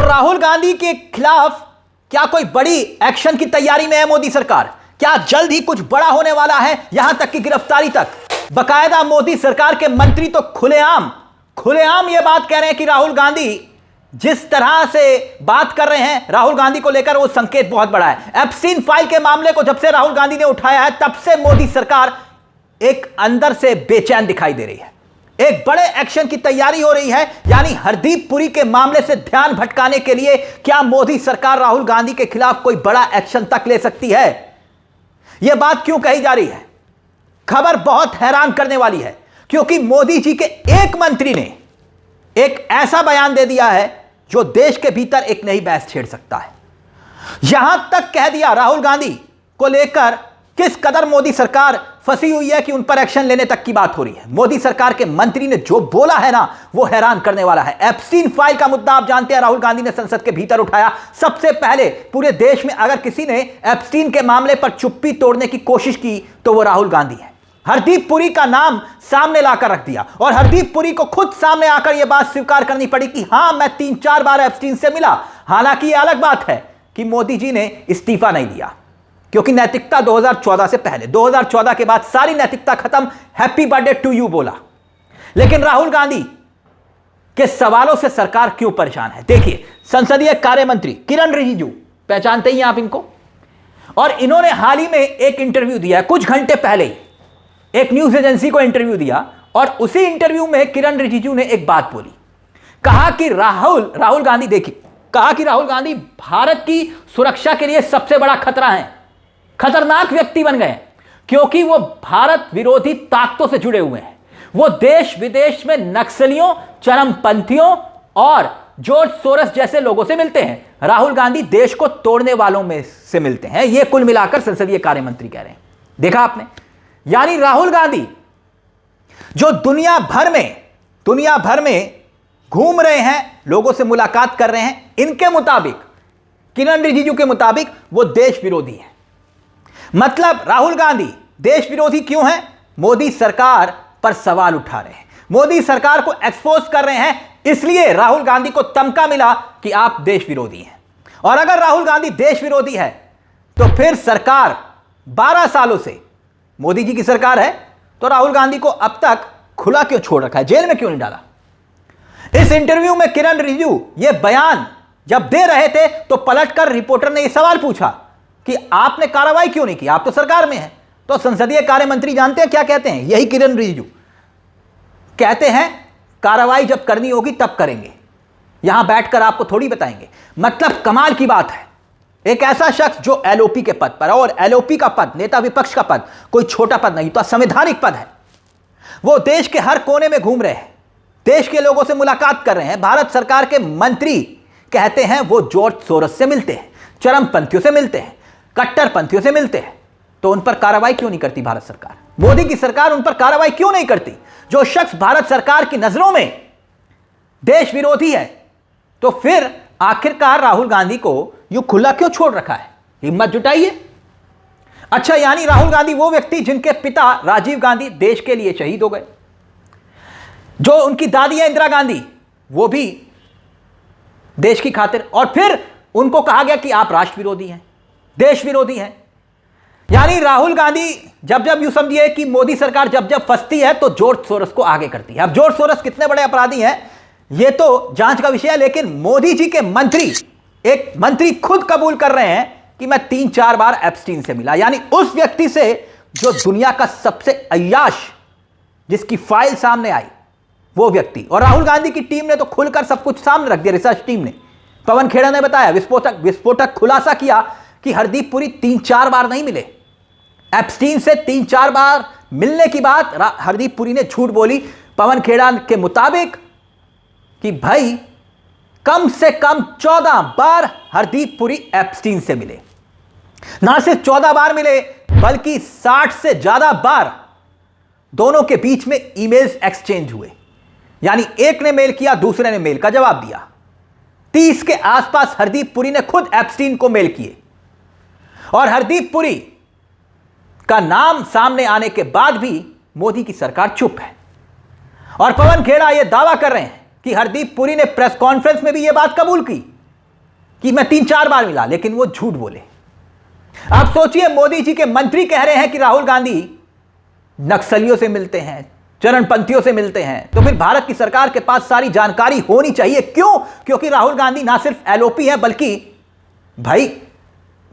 राहुल गांधी के खिलाफ क्या कोई बड़ी एक्शन की तैयारी में है मोदी सरकार? क्या जल्द ही कुछ बड़ा होने वाला है, यहां तक कि गिरफ्तारी तक? बकायदा मोदी सरकार के मंत्री तो खुलेआम यह बात कह रहे हैं कि राहुल गांधी जिस तरह से बात कर रहे हैं राहुल गांधी को लेकर, वो संकेत बहुत बड़ा है। एप्स्टीन फाइल के मामले को जब से राहुल गांधी ने उठाया है, तब से मोदी सरकार एक अंदर से बेचैन दिखाई दे रही है। एक बड़े एक्शन की तैयारी हो रही है, यानी हरदीप पुरी के मामले से ध्यान भटकाने के लिए क्या मोदी सरकार राहुल गांधी के खिलाफ कोई बड़ा एक्शन तक ले सकती है? यह बात क्यों कही जा रही है? खबर बहुत हैरान करने वाली है, क्योंकि मोदी जी के एक मंत्री ने एक ऐसा बयान दे दिया है जो देश के भीतर एक नई बहस छेड़ सकता है। यहां तक कह दिया राहुल गांधी को लेकर किस कदर मोदी सरकार फंसी हुई है कि उन पर एक्शन लेने तक की बात हो रही है। मोदी सरकार के मंत्री ने जो बोला है ना, वो हैरान करने वाला है। एप्स्टीन फाइल का मुद्दा आप जानते हैं, राहुल गांधी ने संसद के भीतर उठाया। सबसे पहले पूरे देश में अगर किसी ने एप्स्टीन के मामले पर चुप्पी तोड़ने की कोशिश की तो वो राहुल गांधी है। हरदीप पुरी का नाम सामने लाकर रख दिया, और हरदीप पुरी को खुद सामने आकर यह बात स्वीकार करनी पड़ी कि हां, मैं 3-4 बार एप्स्टीन से मिला। हालांकि यह अलग बात है कि मोदी जी ने इस्तीफा नहीं दिया, क्योंकि नैतिकता 2014 से पहले, 2014 के बाद सारी नैतिकता खत्म। हैप्पी बर्थडे टू यू बोला। लेकिन राहुल गांधी के सवालों से सरकार क्यों परेशान है? देखिए, संसदीय कार्य मंत्री किरण रिजिजू, पहचानते ही आप इनको, और इन्होंने हाल ही में एक इंटरव्यू दिया, कुछ घंटे पहले ही एक न्यूज एजेंसी को इंटरव्यू दिया, और उसी इंटरव्यू में किरण रिजिजू ने एक बात बोली। कहा कि राहुल गांधी, देखिए, कहा कि राहुल गांधी भारत की सुरक्षा के लिए सबसे बड़ा खतरा है, खतरनाक व्यक्ति बन गए, क्योंकि वो भारत विरोधी ताकतों से जुड़े हुए हैं। वो देश विदेश में नक्सलियों, चरमपंथियों और जॉर्ज सोरस जैसे लोगों से मिलते हैं। राहुल गांधी देश को तोड़ने वालों में से मिलते हैं। ये कुल मिलाकर संसदीय कार्य मंत्री कह रहे हैं। देखा आपने? यानी राहुल गांधी जो दुनिया भर में घूम रहे हैं, लोगों से मुलाकात कर रहे हैं, इनके मुताबिक, किरण रिजिजू के मुताबिक, वो देश विरोधी है। मतलब राहुल गांधी देश विरोधी क्यों है? मोदी सरकार पर सवाल उठा रहे हैं, मोदी सरकार को एक्सपोज कर रहे हैं, इसलिए राहुल गांधी को तमका मिला कि आप देश विरोधी हैं। और अगर राहुल गांधी देश विरोधी है तो फिर सरकार 12 सालों से मोदी जी की सरकार है, तो राहुल गांधी को अब तक खुला क्यों छोड़ रखा है, जेल में क्यों नहीं डाला? इस इंटरव्यू में किरण रिजिजू यह बयान जब दे रहे थे तो पलटकर रिपोर्टर ने यह सवाल पूछा कि आपने कार्रवाई क्यों नहीं की, आप तो सरकार में हैं। तो संसदीय कार्य मंत्री जानते हैं क्या कहते हैं? यही किरण रिजिजू कहते हैं, कार्रवाई जब करनी होगी तब करेंगे, यहां बैठकर आपको थोड़ी बताएंगे। मतलब कमाल की बात है, एक ऐसा शख्स जो एलओपी के पद पर, और एलओपी का पद, नेता विपक्ष का पद, कोई छोटा पद नहीं, तो संवैधानिक पद है। वो देश के हर कोने में घूम रहे हैं, देश के लोगों से मुलाकात कर रहे हैं। भारत सरकार के मंत्री कहते हैं वो जॉर्ज सोरस से मिलते हैं, चरमपंथियों से मिलते हैं, कट्टरपंथियों से मिलते हैं। तो उन पर कार्रवाई क्यों नहीं करती भारत सरकार? मोदी की सरकार उन पर कार्रवाई क्यों नहीं करती? जो शख्स भारत सरकार की नजरों में देश विरोधी है, तो फिर आखिरकार राहुल गांधी को यूं खुला क्यों छोड़ रखा है? हिम्मत जुटाइए। अच्छा, यानी राहुल गांधी वो व्यक्ति जिनके पिता राजीव गांधी देश के लिए शहीद हो गए, जो उनकी दादी है इंदिरा गांधी, वो भी देश की खातिर, और फिर उनको कहा गया कि आप राष्ट्र विरोधी हैं, देश विरोधी हैं। यानी राहुल गांधी जब यूं समझिए कि मोदी सरकार जब फंसती है तो जॉर्ज सोरस को आगे करती है। अब जॉर्ज सोरस कितने बड़े अपराधी हैं ये तो जांच का विषय है, लेकिन मोदी जी के एक मंत्री खुद कबूल कर रहे हैं कि मैं 3-4 बार एप्स्टीन से मिला, यानी उस व्यक्ति से जो दुनिया का सबसे अय्याश, जिसकी फाइल सामने आई, वो व्यक्ति। और राहुल गांधी की टीम ने तो खुलकर सब कुछ सामने रख दिया। रिसर्च टीम ने, पवन खेड़ा ने बताया, विस्फोटक खुलासा किया कि हरदीप पुरी 3-4 बार नहीं मिले। एप्स्टीन से 3-4 बार मिलने की बात हरदीप पुरी ने झूठ बोली। पवन खेड़ा के मुताबिक कि भाई कम से कम 14 बार हरदीप पुरी एप्स्टीन से मिले। ना सिर्फ 14 बार मिले, बल्कि 60 से ज्यादा बार दोनों के बीच में ईमेल्स एक्सचेंज हुए। यानी एक ने मेल किया, दूसरे ने मेल का जवाब दिया। 30 के आसपास हरदीप पुरी ने खुद एप्स्टीन को मेल किए, और हरदीप पुरी का नाम सामने आने के बाद भी मोदी की सरकार चुप है। और पवन खेड़ा यह दावा कर रहे हैं कि हरदीप पुरी ने प्रेस कॉन्फ्रेंस में भी यह बात कबूल की कि मैं 3-4 बार मिला, लेकिन वो झूठ बोले। आप सोचिए, मोदी जी के मंत्री कह रहे हैं कि राहुल गांधी नक्सलियों से मिलते हैं, चरणपंथियों से मिलते हैं, तो फिर भारत की सरकार के पास सारी जानकारी होनी चाहिए। क्यों? क्योंकि राहुल गांधी ना सिर्फ एलओपी है, बल्कि भाई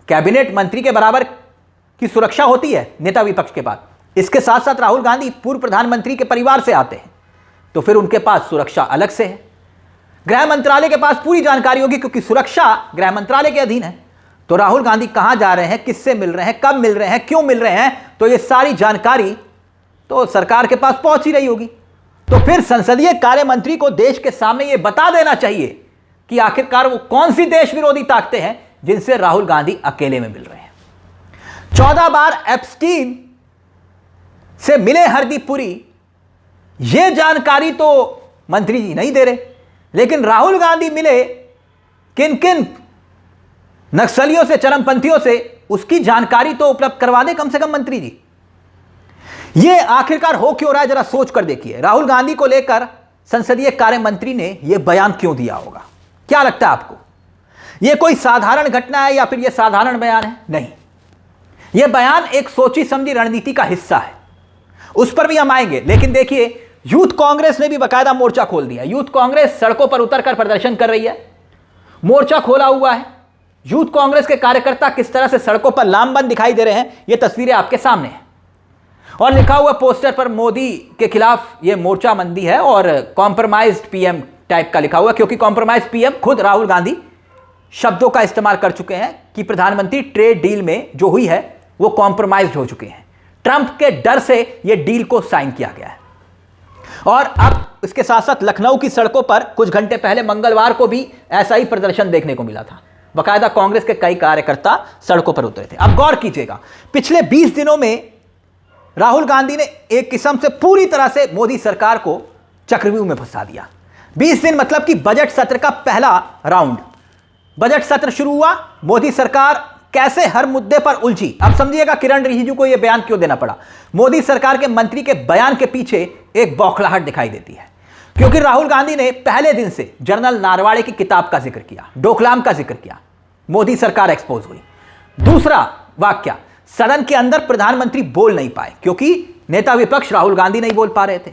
कैबिनेट मंत्री के बराबर की सुरक्षा होती है नेता विपक्ष के पास। इसके साथ साथ राहुल गांधी पूर्व प्रधानमंत्री के परिवार से आते हैं, तो फिर उनके पास सुरक्षा अलग से है। गृह मंत्रालय के पास पूरी जानकारी होगी, क्योंकि सुरक्षा गृह मंत्रालय के अधीन है। तो राहुल गांधी कहां जा रहे हैं, किससे मिल रहे हैं, कब मिल रहे हैं, क्यों मिल रहे हैं, तो ये सारी जानकारी तो सरकार के पास पहुंच ही रही होगी। तो फिर संसदीय कार्य मंत्री को देश के सामने यह बता देना चाहिए कि आखिरकार वो कौन सी देश विरोधी ताकतें हैं जिनसे राहुल गांधी अकेले में मिल रहे हैं। 14 बार एप्स्टीन से मिले हरदीप पुरी, यह जानकारी तो मंत्री जी नहीं दे रहे, लेकिन राहुल गांधी मिले किन किन नक्सलियों से, चरमपंथियों से, उसकी जानकारी तो उपलब्ध करवा दे कम से कम मंत्री जी। यह आखिरकार हो क्यों रहा है, जरा सोच कर देखिए। राहुल गांधी को लेकर संसदीय कार्य मंत्री ने यह बयान क्यों दिया होगा? क्या लगता है आपको? यह कोई साधारण घटना है या फिर यह साधारण बयान है? नहीं, यह बयान एक सोची समझी रणनीति का हिस्सा है, उस पर भी हम आएंगे। लेकिन देखिए, यूथ कांग्रेस ने भी बाकायदा मोर्चा खोल दिया। यूथ कांग्रेस सड़कों पर उतरकर प्रदर्शन कर रही है, मोर्चा खोला हुआ है। यूथ कांग्रेस के कार्यकर्ता किस तरह से सड़कों पर लामबंद दिखाई दे रहे हैं, ये तस्वीरें आपके सामने हैं। और लिखा हुआ पोस्टर पर मोदी के खिलाफ ये मोर्चाबंदी है, और कॉम्प्रोमाइज्ड पीएम टाइप का लिखा हुआ, क्योंकि कॉम्प्रोमाइज्ड पीएम खुद राहुल गांधी शब्दों का इस्तेमाल कर चुके हैं कि प्रधानमंत्री ट्रेड डील में जो हुई है वो कॉम्प्रोमाइज्ड हो चुके हैं। ट्रंप के डर से यह डील को साइन किया गया है। और अब इसके साथ साथ लखनऊ की सड़कों पर कुछ घंटे पहले मंगलवार को भी ऐसा ही प्रदर्शन देखने को मिला था। बाकायदा कांग्रेस के कई कार्यकर्ता सड़कों पर उतरे थे। अब गौर कीजिएगा, पिछले 20 दिनों में राहुल गांधी ने एक किस्म से पूरी तरह से मोदी सरकार को चक्रव्यूह में फंसा दिया। 20 दिन मतलब कि बजट सत्र का पहला राउंड। बजट सत्र शुरू हुआ, मोदी सरकार कैसे हर मुद्दे पर उलझी। अब समझिएगा किरण रिजिजू को यह बयान क्यों देना पड़ा। मोदी सरकार के मंत्री के बयान के पीछे एक बौखलाहट दिखाई देती है, क्योंकि राहुल गांधी ने पहले दिन से जनरल नारवाड़े की किताब का जिक्र किया, डोकलाम का जिक्र किया। मोदी सरकार एक्सपोज हुई। दूसरा वाक्य, सदन के अंदर प्रधानमंत्री बोल नहीं पाए क्योंकि नेता विपक्ष राहुल गांधी नहीं बोल पा रहे थे।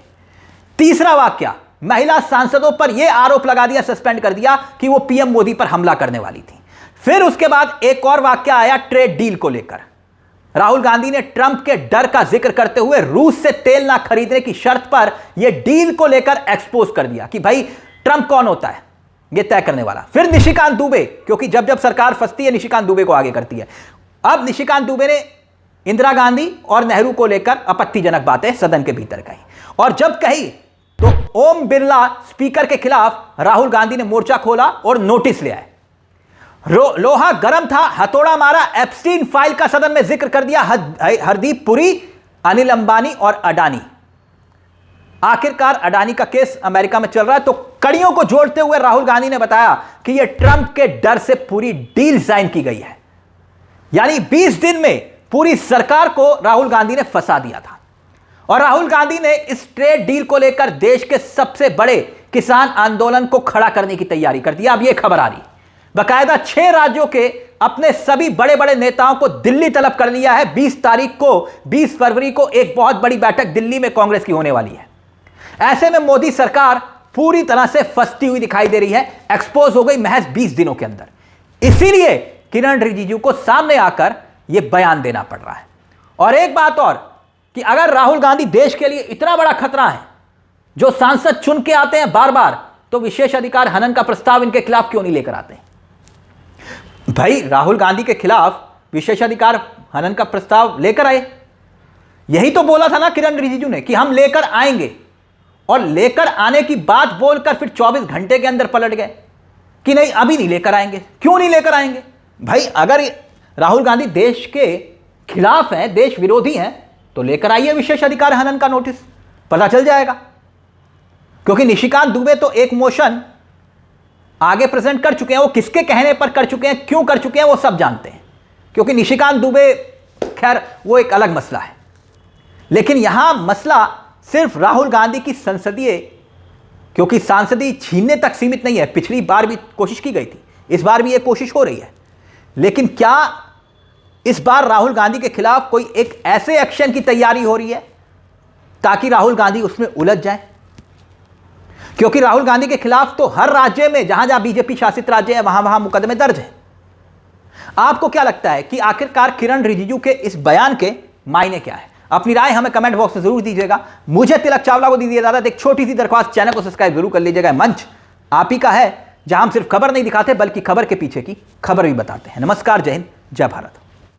तीसरा वाक्य, महिला सांसदों पर यह आरोप लगा दिया, सस्पेंड कर दिया कि वो पीएम मोदी पर हमला करने वाली थी। फिर उसके बाद एक और वाक्य आया ट्रेड डील को लेकर। राहुल गांधी ने ट्रंप के डर का जिक्र करते हुए रूस से तेल ना खरीदने की शर्त पर यह डील को लेकर एक्सपोज कर दिया कि भाई ट्रंप कौन होता है यह तय करने वाला। फिर निशिकांत दुबे, क्योंकि जब जब सरकार फंसती है निशिकांत दुबे को आगे करती है। अब निशिकांत दुबे ने इंदिरा गांधी और नेहरू को लेकर आपत्तिजनक बातें सदन के भीतर कही, और जब कही तो ओम बिरला स्पीकर के खिलाफ राहुल गांधी ने मोर्चा खोला और नोटिस ले आए। लोहा गर्म था, हथौड़ा मारा, एप्स्टीन फाइल का सदन में जिक्र कर दिया हरदीप पुरी, अनिल अंबानी और अडानी। आखिरकार अडानी का केस अमेरिका में चल रहा है, तो कड़ियों को जोड़ते हुए राहुल गांधी ने बताया कि यह ट्रंप के डर से पूरी डील साइन की गई है। यानी 20 दिन में पूरी सरकार को राहुल गांधी ने फंसा दिया था। और राहुल गांधी ने इस ट्रेड डील को लेकर देश के सबसे बड़े किसान आंदोलन को खड़ा करने की तैयारी कर दी। अब यह खबर आ रही, बाकायदा 6 राज्यों के अपने सभी बड़े बड़े नेताओं को दिल्ली तलब कर लिया है। 20 फरवरी को एक बहुत बड़ी बैठक दिल्ली में कांग्रेस की होने वाली है। ऐसे में मोदी सरकार पूरी तरह से फंसती हुई दिखाई दे रही है, एक्सपोज हो गई महज 20 दिनों के अंदर। इसीलिए किरण रिजिजू को सामने आकर यह बयान देना पड़ रहा है। और एक बात और कि अगर राहुल गांधी देश के लिए इतना बड़ा खतरा है, जो सांसद चुन के आते हैं बार बार, तो विशेष अधिकार हनन का प्रस्ताव इनके खिलाफ क्यों नहीं लेकर आते? भाई राहुल गांधी के खिलाफ विशेषाधिकार हनन का प्रस्ताव लेकर आए। यही तो बोला था ना किरण रिजिजू ने कि हम लेकर आएंगे, और लेकर आने की बात बोलकर फिर 24 घंटे के अंदर पलट गए कि नहीं अभी नहीं लेकर आएंगे। क्यों नहीं लेकर आएंगे? भाई अगर राहुल गांधी देश के खिलाफ हैं, देश विरोधी हैं, तो लेकर आइए विशेषाधिकार हनन का नोटिस, पता चल जाएगा। क्योंकि निशिकांत दुबे तो एक मोशन आगे प्रेजेंट कर चुके हैं, वो किसके कहने पर कर चुके हैं, क्यों कर चुके हैं, वो सब जानते हैं। क्योंकि निशिकांत दुबे, खैर वो एक अलग मसला है, लेकिन यहां मसला सिर्फ राहुल गांधी की संसदीय, क्योंकि सांसदी छीनने तक सीमित नहीं है। पिछली बार भी कोशिश की गई थी इस बार भी यह कोशिश हो रही है। लेकिन क्या इस बार राहुल गांधी के खिलाफ कोई एक ऐसे एक्शन की तैयारी हो रही है ताकि राहुल गांधी उसमें उलझ जाए? क्योंकि राहुल गांधी के खिलाफ तो हर राज्य में, जहां जहां बीजेपी शासित राज्य है, वहां वहां मुकदमे दर्ज है। आपको क्या लगता है कि आखिरकार किरण रिजिजू के इस बयान के मायने क्या है? अपनी राय हमें कमेंट बॉक्स में जरूर दीजिएगा। मुझे तिलक चावला को दीजिए इजाजत। एक छोटी सी दरख्वास्त, चैनल को सब्सक्राइब जरूर कर लीजिएगा। मंच आप ही का है जहां हम सिर्फ खबर नहीं दिखाते बल्कि खबर के पीछे की खबर भी बताते हैं। नमस्कार, जय हिंद, जय भारत।